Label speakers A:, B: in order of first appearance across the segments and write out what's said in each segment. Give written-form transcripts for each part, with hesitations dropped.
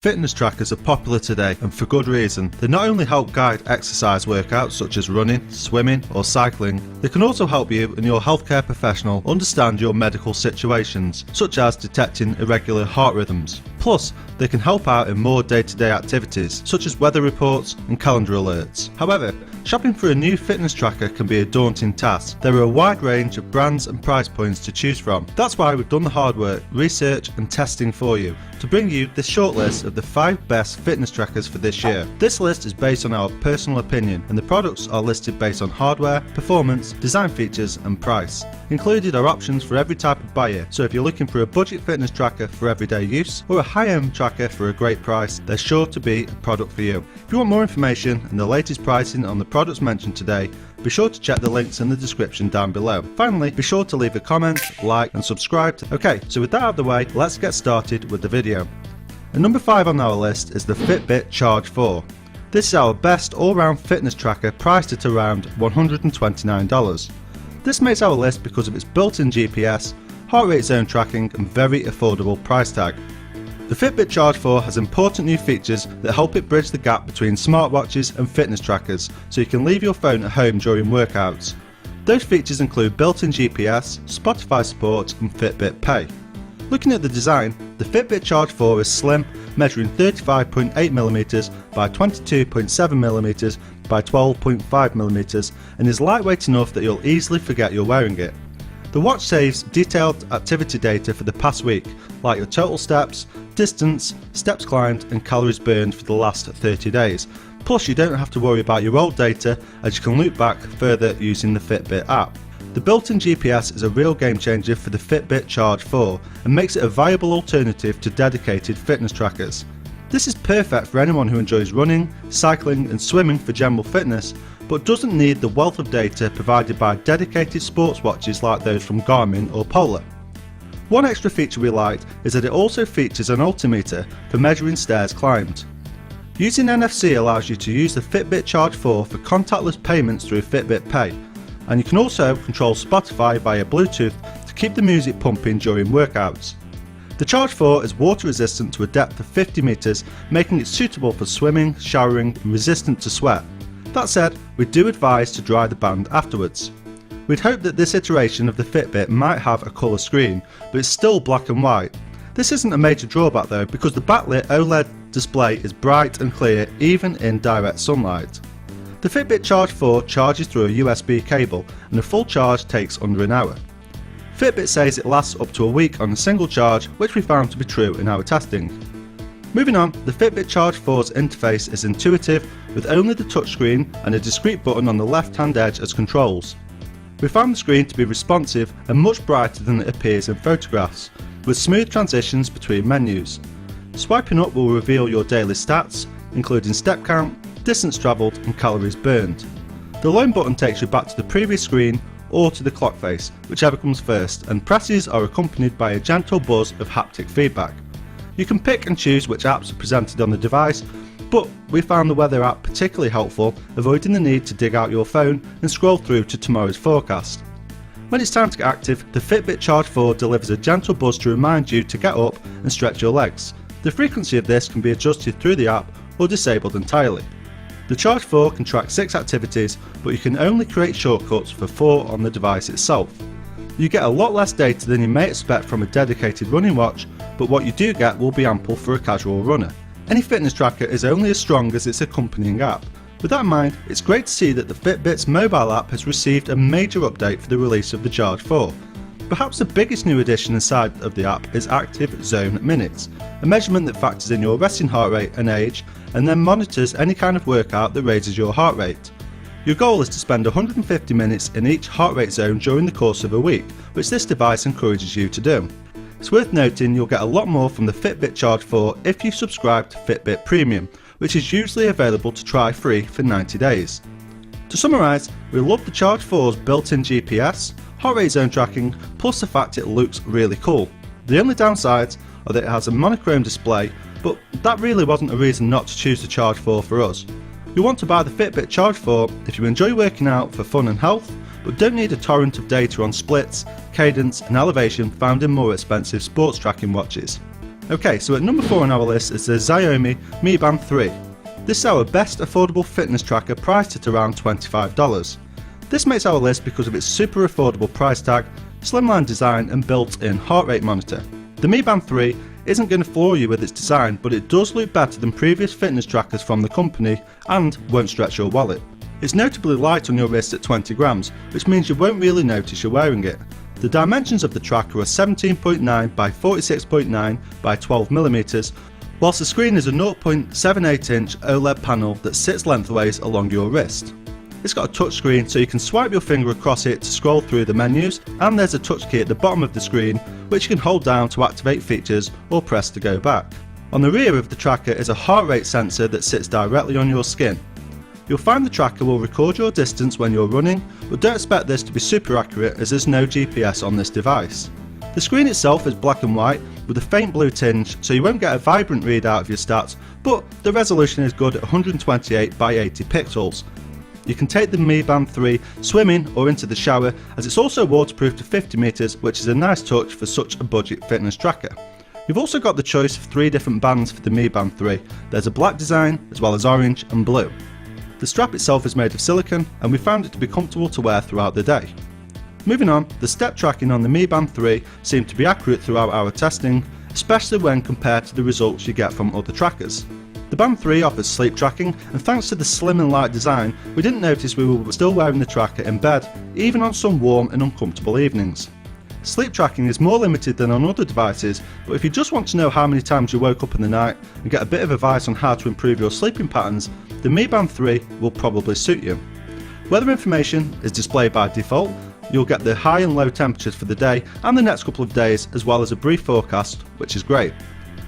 A: Fitness trackers are popular today, and for good reason. They not only help guide exercise workouts such as running, swimming or cycling, they can also help you and your healthcare professional understand your medical situations, such as detecting irregular heart rhythms. Plus, they can help out in more day-to-day activities, such as weather reports and calendar alerts. However, shopping for a new fitness tracker can be a daunting task. There are a wide range of brands and price points to choose from. That's why we've done the hard work, research and testing for you, to bring you this short list of the 5 best fitness trackers for this year. This list is based on our personal opinion, and the products are listed based on hardware, performance, design features and price. Included are options for every type of buyer, so if you're looking for a budget fitness tracker for everyday use, or a high-end tracker for a great price, there's sure to be a product for you. If you want more information and the latest pricing on the products mentioned today, be sure to check the links in the description down below. Finally, be sure to leave a comment, like and subscribe. Okay, so with that out of the way, let's get started with the video. At number 5 on our list is the Fitbit Charge 4. This is our best all-round fitness tracker priced at around $129. This makes our list because of its built-in GPS, heart rate zone tracking and very affordable price tag. The Fitbit Charge 4 has important new features that help it bridge the gap between smartwatches and fitness trackers, so you can leave your phone at home during workouts. Those features include built-in GPS, Spotify support and Fitbit Pay. Looking at the design, the Fitbit Charge 4 is slim, measuring 35.8mm by 22.7mm by 12.5mm and is lightweight enough that you'll easily forget you're wearing it. The watch saves detailed activity data for the past week, like your total steps, distance, steps climbed and calories burned for the last 30 days. Plus you don't have to worry about your old data, as you can loop back further using the Fitbit app. The built-in GPS is a real game changer for the Fitbit Charge 4 and makes it a viable alternative to dedicated fitness trackers. This is perfect for anyone who enjoys running, cycling and swimming for general fitness, but doesn't need the wealth of data provided by dedicated sports watches like those from Garmin or Polar. One extra feature we liked is that it also features an altimeter for measuring stairs climbed. Using NFC allows you to use the Fitbit Charge 4 for contactless payments through Fitbit Pay, and you can also control Spotify via Bluetooth to keep the music pumping during workouts. The Charge 4 is water resistant to a depth of 50 meters, making it suitable for swimming, showering and resistant to sweat. That said, we do advise to dry the band afterwards. We'd hope that this iteration of the Fitbit might have a colour screen, but it's still black and white. This isn't a major drawback though, because the backlit OLED display is bright and clear even in direct sunlight. The Fitbit Charge 4 charges through a USB cable and a full charge takes under an hour. Fitbit says it lasts up to a week on a single charge, which we found to be true in our testing. Moving on, the Fitbit Charge 4's interface is intuitive, with only the touchscreen and a discrete button on the left-hand edge as controls. We found the screen to be responsive and much brighter than it appears in photographs, with smooth transitions between menus. Swiping up will reveal your daily stats, including step count, distance travelled and calories burned. The loan button takes you back to the previous screen or to the clock face, whichever comes first, and presses are accompanied by a gentle buzz of haptic feedback. You can pick and choose which apps are presented on the device, but we found the weather app particularly helpful, avoiding the need to dig out your phone and scroll through to tomorrow's forecast. When it's time to get active, the Fitbit Charge 4 delivers a gentle buzz to remind you to get up and stretch your legs. The frequency of this can be adjusted through the app or disabled entirely. The Charge 4 can track 6 activities, but you can only create shortcuts for 4 on the device itself. You get a lot less data than you may expect from a dedicated running watch, but what you do get will be ample for a casual runner. Any fitness tracker is only as strong as its accompanying app. With that in mind, it's great to see that the Fitbit's mobile app has received a major update for the release of the Charge 4. Perhaps the biggest new addition inside of the app is Active Zone Minutes, a measurement that factors in your resting heart rate and age, and then monitors any kind of workout that raises your heart rate. Your goal is to spend 150 minutes in each heart rate zone during the course of a week, which this device encourages you to do. It's worth noting you'll get a lot more from the Fitbit Charge 4 if you subscribe to Fitbit Premium, which is usually available to try free for 90 days. To summarise, we love the Charge 4's built-in GPS, heart rate zone tracking, plus the fact it looks really cool. The only downsides are that it has a monochrome display, but that really wasn't a reason not to choose the Charge 4 for us. You'll want to buy the Fitbit Charge 4 if you enjoy working out for fun and health, but don't need a torrent of data on splits, cadence and elevation found in more expensive sports tracking watches. Okay, so at number 4 on our list is the Xiaomi Mi Band 3. This is our best affordable fitness tracker priced at around $25. This makes our list because of its super affordable price tag, slimline design and built-in heart rate monitor. The Mi Band 3 isn't going to floor you with its design, but it does look better than previous fitness trackers from the company and won't stretch your wallet. It's notably light on your wrist at 20 grams, which means you won't really notice you're wearing it. The dimensions of the tracker are 17.9 by 46.9 by 12mm, whilst the screen is a 0.78 inch OLED panel that sits lengthways along your wrist. It's got a touch screen so you can swipe your finger across it to scroll through the menus, and there's a touch key at the bottom of the screen which you can hold down to activate features or press to go back. On the rear of the tracker is a heart rate sensor that sits directly on your skin. You'll find the tracker will record your distance when you're running, but don't expect this to be super accurate as there's no GPS on this device. The screen itself is black and white with a faint blue tinge, so you won't get a vibrant readout of your stats, but the resolution is good at 128 by 80 pixels. You can take the Mi Band 3 swimming or into the shower, as it's also waterproof to 50 meters, which is a nice touch for such a budget fitness tracker. You've also got the choice of 3 different bands for the Mi Band 3. There's a black design as well as orange and blue. The strap itself is made of silicone and we found it to be comfortable to wear throughout the day. Moving on, the step tracking on the Mi Band 3 seemed to be accurate throughout our testing, especially when compared to the results you get from other trackers. The Band 3 offers sleep tracking, and thanks to the slim and light design, we didn't notice we were still wearing the tracker in bed, even on some warm and uncomfortable evenings. Sleep tracking is more limited than on other devices, but if you just want to know how many times you woke up in the night and get a bit of advice on how to improve your sleeping patterns, the Mi Band 3 will probably suit you. Weather information is displayed by default. You'll get the high and low temperatures for the day and the next couple of days, as well as a brief forecast, which is great.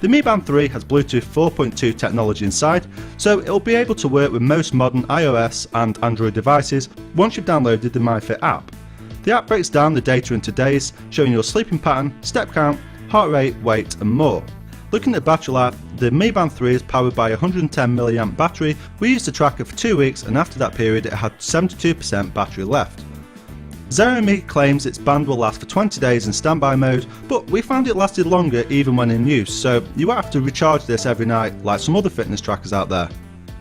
A: The Mi Band 3 has Bluetooth 4.2 technology inside, so it'll be able to work with most modern iOS and Android devices once you've downloaded the MyFit app. The app breaks down the data into days, showing your sleeping pattern, step count, heart rate, weight and more. Looking at battery life, the Mi Band 3 is powered by a 110 mAh battery. We used the tracker for 2 weeks and after that period it had 72% battery left. Xiaomi claims its band will last for 20 days in standby mode, but we found it lasted longer even when in use, so you won't have to recharge this every night like some other fitness trackers out there.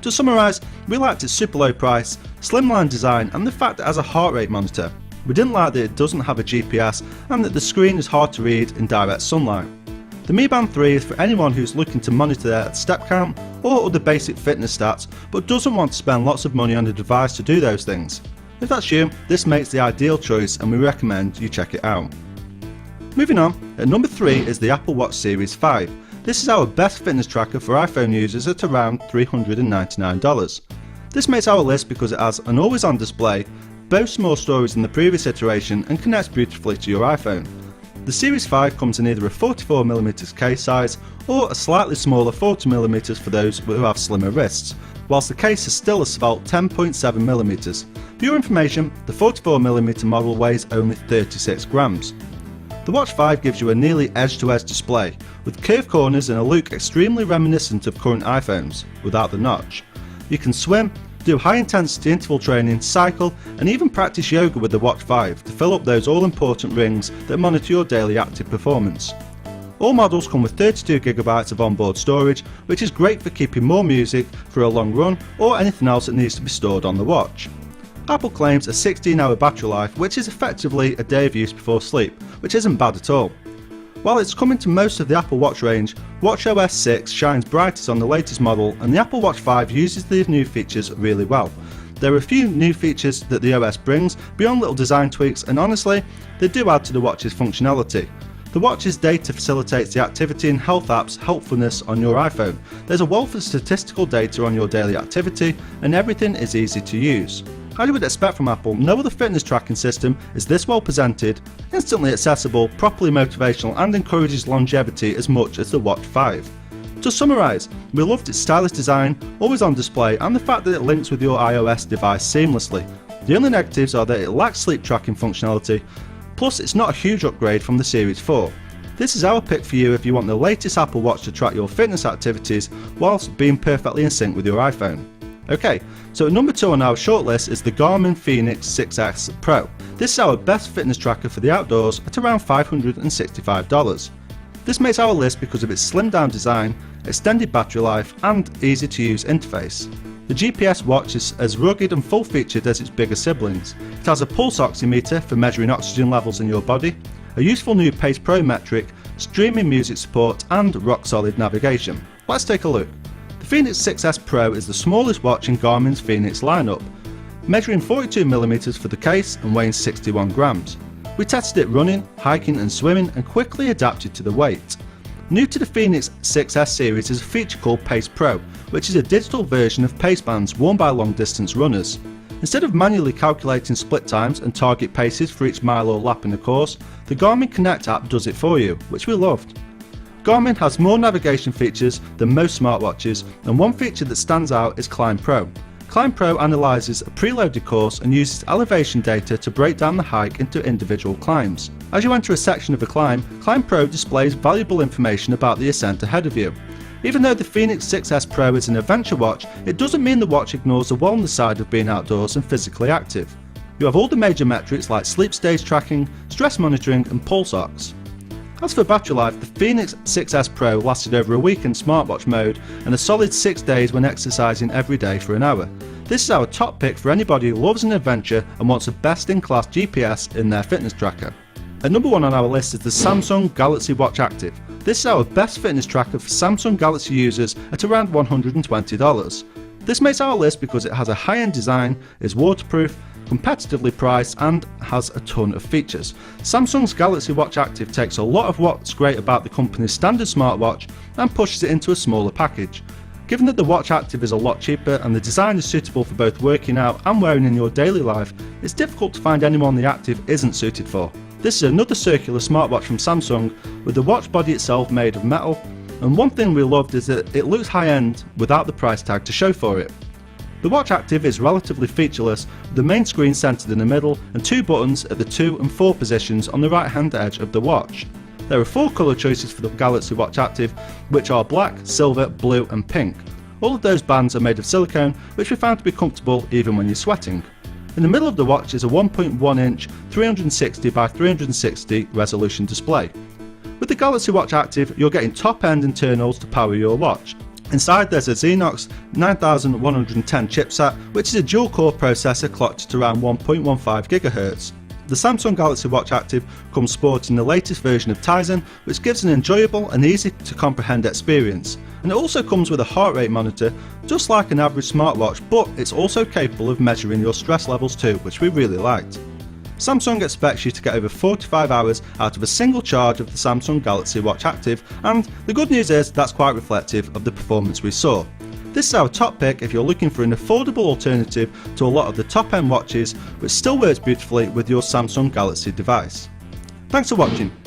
A: To summarise, we liked its super low price, slimline design and the fact it has a heart rate monitor. We didn't like that it doesn't have a GPS and that the screen is hard to read in direct sunlight. The Mi Band 3 is for anyone who's looking to monitor their step count or other basic fitness stats, but doesn't want to spend lots of money on a device to do those things. If that's you, this makes the ideal choice and we recommend you check it out. Moving on, at number 3 is the Apple Watch Series 5. This is our best fitness tracker for iPhone users at around $399. This makes our list because it has an always-on display, boasts more storage than the previous iteration and connects beautifully to your iPhone. The Series 5 comes in either a 44mm case size or a slightly smaller 40mm for those who have slimmer wrists, whilst the case is still a svelte 10.7mm. For your information, the 44mm model weighs only 36 grams. The Watch 5 gives you a nearly edge-to-edge display, with curved corners and a look extremely reminiscent of current iPhones, without the notch. You can swim, do high-intensity interval training, cycle, and even practice yoga with the Watch 5 to fill up those all-important rings that monitor your daily active performance. All models come with 32GB of onboard storage, which is great for keeping more music for a long run or anything else that needs to be stored on the watch. Apple claims a 16-hour battery life, which is effectively a day of use before sleep, which isn't bad at all. While it's coming to most of the Apple Watch range, watchOS 6 shines brightest on the latest model and the Apple Watch 5 uses these new features really well. There are a few new features that the OS brings beyond little design tweaks, and honestly, they do add to the watch's functionality. The watch's data facilitates the activity and health apps' helpfulness on your iPhone. There's a wealth of statistical data on your daily activity and everything is easy to use. As you would expect from Apple, no other fitness tracking system is this well presented, instantly accessible, properly motivational and encourages longevity as much as the Watch 5. To summarise, we loved its stylish design, always on display and the fact that it links with your iOS device seamlessly. The only negatives are that it lacks sleep tracking functionality, plus it's not a huge upgrade from the Series 4. This is our pick for you if you want the latest Apple Watch to track your fitness activities whilst being perfectly in sync with your iPhone. Okay, so at number 2 on our shortlist is the Garmin Phoenix 6S Pro. This is our best fitness tracker for the outdoors at around $565. This makes our list because of its slimmed down design, extended battery life and easy to use interface. The GPS watch is as rugged and full featured as its bigger siblings. It has a pulse oximeter for measuring oxygen levels in your body, a useful new Pace Pro metric, streaming music support and rock solid navigation. Let's take a look. The Phoenix 6S Pro is the smallest watch in Garmin's Phoenix lineup, measuring 42mm for the case and weighing 61 grams. We tested it running, hiking and swimming and quickly adapted to the weight. New to the Phoenix 6S series is a feature called Pace Pro, which is a digital version of pace bands worn by long distance runners. Instead of manually calculating split times and target paces for each mile or lap in a course, the Garmin Connect app does it for you, which we loved. Garmin has more navigation features than most smartwatches, and one feature that stands out is Climb Pro. Climb Pro analyses a preloaded course and uses elevation data to break down the hike into individual climbs. As you enter a section of a climb, Climb Pro displays valuable information about the ascent ahead of you. Even though the Phoenix 6S Pro is an adventure watch, it doesn't mean the watch ignores the wellness side of being outdoors and physically active. You have all the major metrics like sleep stage tracking, stress monitoring and pulse ox. As for battery life, the Phoenix 6S Pro lasted over a week in smartwatch mode and a solid 6 days when exercising every day for an hour. This is our top pick for anybody who loves an adventure and wants a best-in-class GPS in their fitness tracker. At number 1 on our list is the Samsung Galaxy Watch Active. This is our best fitness tracker for Samsung Galaxy users at around $120. This makes our list because it has a high-end design, is waterproof, competitively priced and has a ton of features. Samsung's Galaxy Watch Active takes a lot of what's great about the company's standard smartwatch and pushes it into a smaller package. Given that the Watch Active is a lot cheaper and the design is suitable for both working out and wearing in your daily life, it's difficult to find anyone the Active isn't suited for. This is another circular smartwatch from Samsung with the watch body itself made of metal, and one thing we loved is that it looks high-end without the price tag to show for it. The Watch Active is relatively featureless, with the main screen centered in the middle and 2 buttons at the 2 and 4 positions on the right hand edge of the watch. There are 4 colour choices for the Galaxy Watch Active, which are black, silver, blue and pink. All of those bands are made of silicone, which we found to be comfortable even when you're sweating. In the middle of the watch is a 1.1 inch 360 by 360 resolution display. With the Galaxy Watch Active, you're getting top end internals to power your watch. Inside there's a Exynos 9110 chipset, which is a dual core processor clocked at around 1.15 GHz. The Samsung Galaxy Watch Active comes sporting the latest version of Tizen, which gives an enjoyable and easy to comprehend experience. And it also comes with a heart rate monitor, just like an average smartwatch, but it's also capable of measuring your stress levels too, which we really liked. Samsung expects you to get over 45 hours out of a single charge of the Samsung Galaxy Watch Active, and the good news is that's quite reflective of the performance we saw. This is our top pick if you're looking for an affordable alternative to a lot of the top end watches, which still works beautifully with your Samsung Galaxy device. Thanks for watching.